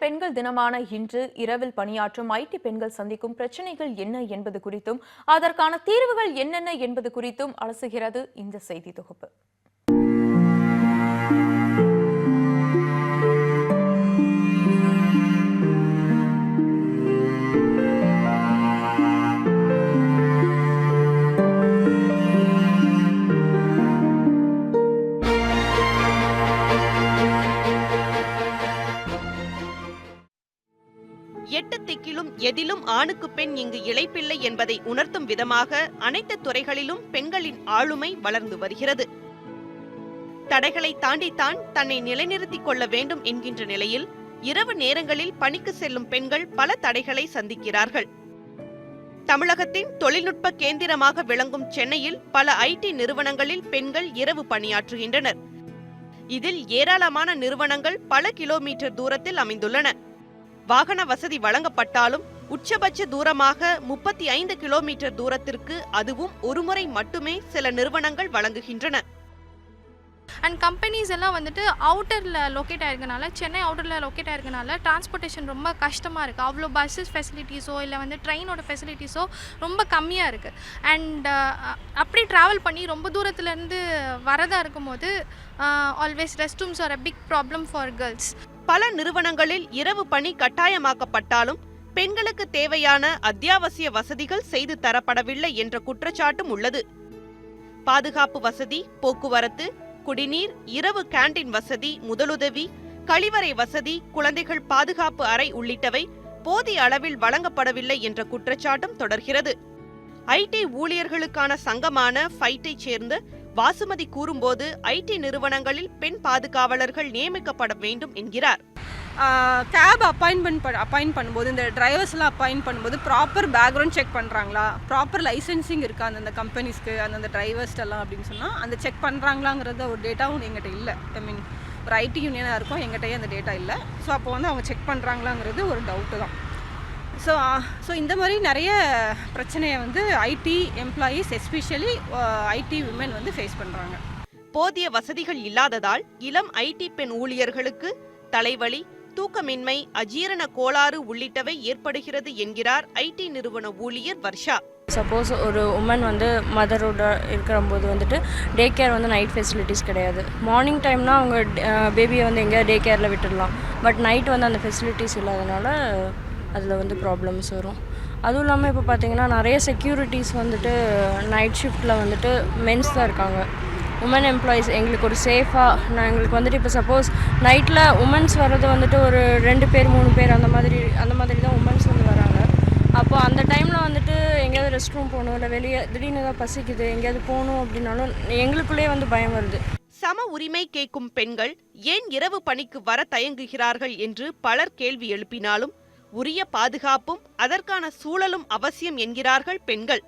பெண்கள் தினமான இன்று இரவில் பணியாற்றும் ஐடி பெண்கள் சந்திக்கும் பிரச்சனைகள் என்ன என்பது குறித்தும் அதற்கான தீர்வுகள் என்னென்ன என்பது குறித்தும் அலசுகிறது இந்த செய்தி தொகுப்பு. எட்டு திக்கிலும் எதிலும் ஆணுக்கு பெண் இங்கு இளைப்பில்லை என்பதை உணர்த்தும் விதமாக அனைத்து துறைகளிலும் பெண்களின் ஆளுமை வளர்ந்து வருகிறது. தடைகளை தாண்டித்தான் தன்னை நிலைநிறுத்திக் கொள்ள வேண்டும் என்கின்ற நிலையில் இரவு நேரங்களில் பணிக்கு செல்லும் பெண்கள் பல தடைகளை சந்திக்கிறார்கள். தமிழகத்தின் தொழில்நுட்ப கேந்திரமாக விளங்கும் சென்னையில் பல ஐடி நிறுவனங்களில் பெண்கள் இரவு பணியாற்றுகின்றனர். இதில் ஏராளமான நிறுவனங்கள் பல கிலோமீட்டர் தூரத்தில் அமைந்துள்ளன. வாகன வசதி வழங்கப்பட்டாலும் உச்சபட்ச தூரமாக 35 கிலோமீட்டர் தூரத்திற்கு அதுவும் ஒருமுறை மட்டுமே சில நிறுவனங்கள் வழங்குகின்றன. அண்ட் கம்பெனிஸ் எல்லாம் வந்துட்டு அவுட்டரில் லொக்கேட் ஆயிருக்கனால, சென்னை அவுட்டரில் லொக்கேட் ஆயிருக்கனால டிரான்ஸ்போர்ட்டேஷன் ரொம்ப கஷ்டமாக இருக்குது. அவ்வளோ பஸ்ஸஸ் ஃபெசிலிட்டிஸோ இல்லை வந்து ட்ரெயினோட ஃபெசிலிட்டிஸோ ரொம்ப கம்மியாக இருக்குது. அண்ட் அப்படி ட்ராவல் பண்ணி ரொம்ப தூரத்துலேருந்து வரதாக இருக்கும்போது always restrooms are a big problem for girls. பல நிறுவனங்களில் இரவு பணி கட்டாயமாக்கப்பட்டாலும் பெண்களுக்கு தேவையான அத்தியாவசிய வசதிகள் செய்து தரப்படவில்லை என்ற குற்றச்சாட்டும் உள்ளது. பாதுகாப்பு வசதி, போக்குவரத்து, குடிநீர், இரவு கேண்டீன் வசதி, முதலுதவி, கழிவறை வசதி, குழந்தைகள் பாதுகாப்பு அறை உள்ளிட்டவை போதிய அளவில் வழங்கப்படவில்லை என்ற குற்றச்சாட்டும் தொடர்கிறது. ஐடி ஊழியர்களுக்கான சங்கமான ஃபைட்டை சேர்ந்த வாசுமதி கூறும்போது ஐடி நிறுவனங்களில் பெண் பாதுகாவலர்கள் நியமிக்கப்பட வேண்டும் என்கிறார். கேப் அப்பாயின்ட் பண்ணும்போது, இந்த டிரைவர்ஸ்லாம் அப்பாயின்ட் பண்ணும்போது ப்ராப்பர் பேக்ரவுண்ட் செக் பண்ணுறாங்களா, ப்ராப்பர் லைசன்சிங் இருக்கா அந்தந்த கம்பெனிஸ்க்கு, அந்தந்த டிரைவர்ஸ்டெல்லாம் அப்படின்னு சொன்னால் அந்த செக் பண்ணுறாங்களாங்கிறத ஒரு டேட்டாவும் எங்கிட்ட இல்லை. ஐ மீன் ஒரு ஐடி யூனியனாக இருக்கும், எங்கிட்டயே அந்த டேட்டா இல்லை. ஸோ அப்போ வந்து அவங்க செக் பண்ணுறாங்களாங்கிறது ஒரு டவுட்டு தான். ஸோ இந்த மாதிரி நிறைய பிரச்சனையை வந்து IT employees, especially ID women வந்து ஃபேஸ் பண்ணுறாங்க. போதிய வசதிகள் இல்லாததால் இளம் ஐடி பெண் ஊழியர்களுக்கு தலைவலி, தூக்கமின்மை, அஜீரண கோளாறு உள்ளிட்டவை ஏற்படுகிறது என்கிறார் ஐடி நிறுவன ஊழியர் வர்ஷா. சப்போஸ் ஒரு உமன் வந்து மதரோட இருக்கிறம்போது வந்துட்டு டே கேர் வந்து நைட் ஃபெசிலிட்டிஸ் கிடையாது. மார்னிங் டைம்னா அவங்க பேபியை வந்து எங்கேயா டே கேரில் விட்டுடலாம். பட் நைட் வந்து அந்த ஃபெசிலிட்டிஸ் இல்லாதனால அதில் வந்து ப்ராப்ளம்ஸ் வரும். அதுவும் இல்லாமல் இப்போ பார்த்திங்கன்னா நிறைய செக்யூரிட்டிஸ் வந்துட்டு நைட் ஷிஃப்ட்டில் வந்துட்டு மென்ஸ் தான் இருக்காங்க. உமன் எம்ப்ளாயீஸ் எங்களுக்கு ஒரு சேஃபாக எங்களுக்கு வந்துட்டு இப்போ சப்போஸ் நைட்டில் உமன்ஸ் வர்றது வந்துட்டு ஒரு 2 பேர் 3 பேர் அந்த மாதிரி தான் உமன்ஸ் வந்து வராங்க. அப்போ அந்த டைமில் வந்துட்டு எங்கேயாவது ரெஸ்ட் ரூம் போகணும், இல்லை வெளியே திடீர்னு ஏதாவது பசிக்குது எங்கேயாவது போகணும் அப்படின்னாலும் எங்களுக்குள்ளேயே வந்து பயம் வருது. சம உரிமை கேட்கும் பெண்கள் ஏன் இரவு பணிக்கு வர தயங்குகிறார்கள் என்று பலர் கேள்வி எழுப்பினாலும் உரிய பாதுகாப்பும் அதற்கான சூழலும் அவசியம் என்கிறார்கள் பெண்கள்.